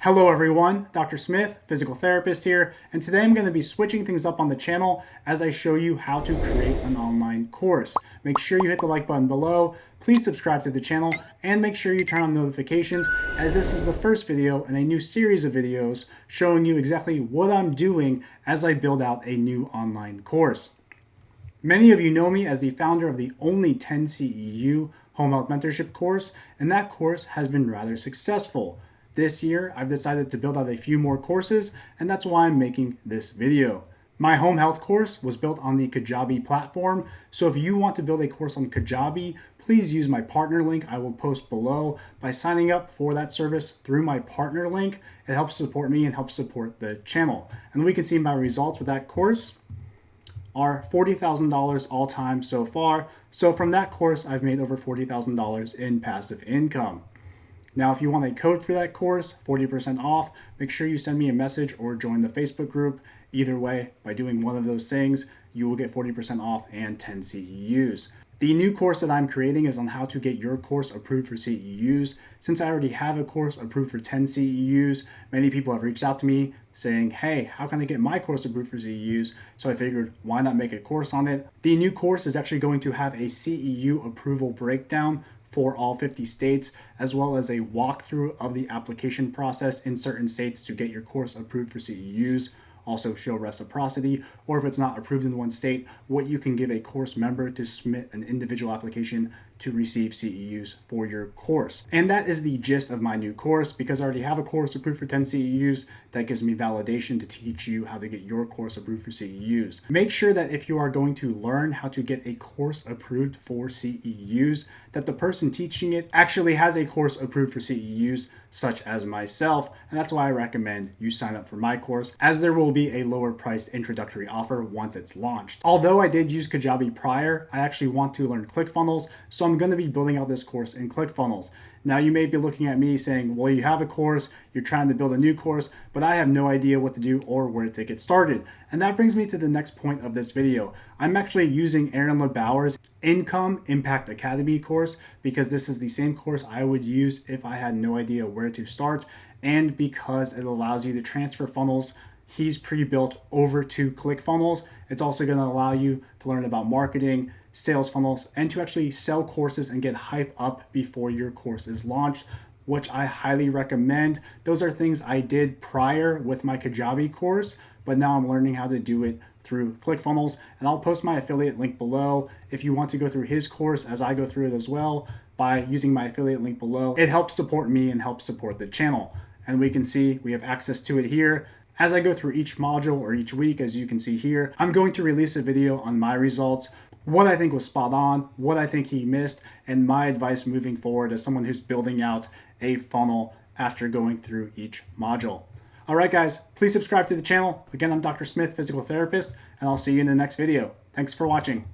Hello everyone, Dr. Smith, physical therapist here, and today I'm going to be switching things up on the channel as I show you how to create an online course. Make sure you hit the like button below, please subscribe to the channel, and make sure you turn on notifications as this is the first video in a new series of videos showing you exactly what I'm doing as I build out a new online course. Many of you know me as the founder of the only 10 CEU Home Health Mentorship course, and that course has been rather successful. This year, I've decided to build out a few more courses, and that's why I'm making this video. My home health course was built on the Kajabi platform, so if you want to build a course on Kajabi, please use my partner link I will post below. By signing up for that service through my partner link, it helps support me and helps support the channel. And we can see my results with that course are $40,000 all time so far. So from that course, I've made over $40,000 in passive income. Now, if you want a code for that course, 40% off, make sure you send me a message or join the Facebook group. Either way, by doing one of those things, you will get 40% off and 10 CEUs. The new course that I'm creating is on how to get your course approved for CEUs. Since I already have a course approved for 10 CEUs, many people have reached out to me saying, hey, how can I get my course approved for CEUs? So I figured, why not make a course on it? The new course is actually going to have a CEU approval breakdown for all 50 states, as well as a walkthrough of the application process in certain states to get your course approved for CEUs. Also show reciprocity, or if it's not approved in one state, what you can give a course member to submit an individual application to receive CEUs for your course. And that is the gist of my new course. Because I already have a course approved for 10 CEUs, that gives me validation to teach you how to get your course approved for CEUs. Make sure that if you are going to learn how to get a course approved for CEUs, that the person teaching it actually has a course approved for CEUs, such as myself. And that's why I recommend you sign up for my course, as there will be a lower priced introductory offer once it's launched. Although I did use Kajabi prior, I actually want to learn ClickFunnels, so I'm going to be building out this course in ClickFunnels. Now you may be looking at me saying, well, you have a course, you're trying to build a new course, but I have no idea what to do or where to get started. And that brings me to the next point of this video. I'm actually using Aaron LeBauer's Income Impact Academy course because this is the same course I would use if I had no idea where to start, and because it allows you to transfer funnels he's pre-built over to ClickFunnels. It's also going to allow you to learn about marketing, sales funnels, and to actually sell courses and get hype up before your course is launched, which I highly recommend. Those are things I did prior with my Kajabi course, but now I'm learning how to do it through ClickFunnels, and I'll post my affiliate link below if you want to go through his course as I go through it as well. By using my affiliate link below, it helps support me and helps support the channel. And we can see we have access to it here. As I go through each module or each week, as you can see here, I'm going to release a video on my results, what I think was spot on, what I think he missed, and my advice moving forward as someone who's building out a funnel after going through each module. All right, guys, please subscribe to the channel. Again, I'm Dr. Smith, physical therapist, and I'll see you in the next video. Thanks for watching.